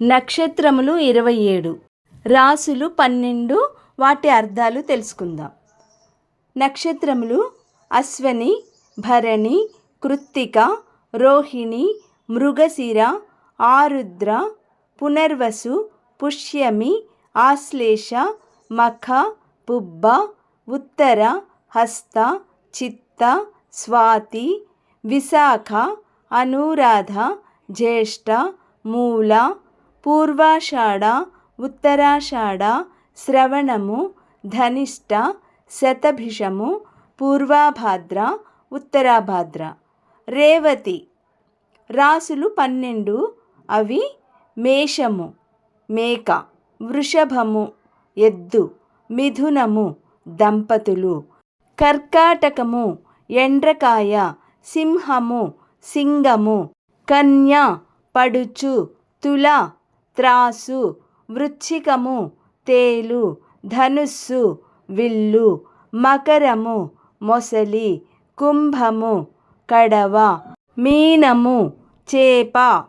నక్షత్రములు 27, రాసులు 12. వాటి అర్థాలు తెలుసుకుందాం. నక్షత్రములు అశ్వని, భరణి, కృత్తిక, రోహిణి, మృగశిర, ఆరుద్ర, పునర్వసు, పుష్యమి, ఆశ్లేష, మఖ, పుబ్బ, ఉత్తర, హస్త, చిత్త, స్వాతి, విశాఖ, అనురాధ, జ్యేష్ఠ, మూల, పూర్వాషాఢ, ఉత్తరాషాఢ, శ్రవణము, ధనిష్ట, శతభిషము, పూర్వభాద్ర, ఉత్తరాభాద్ర. రేవతి. రాసులు 12. అవి మేషము, మేక, వృషభము, ఎద్దు, మిథునము, దంపతులు, కర్కాటకము, ఎండ్రకాయ, సింహము, సింగము, కన్య, పడుచు, తుల, త్రాసు, వృశ్చికము, తేలు, ధనుస్సు, విల్లు, మకరము, మొసలి, కుంభము, కడవ, మీనము, చేప.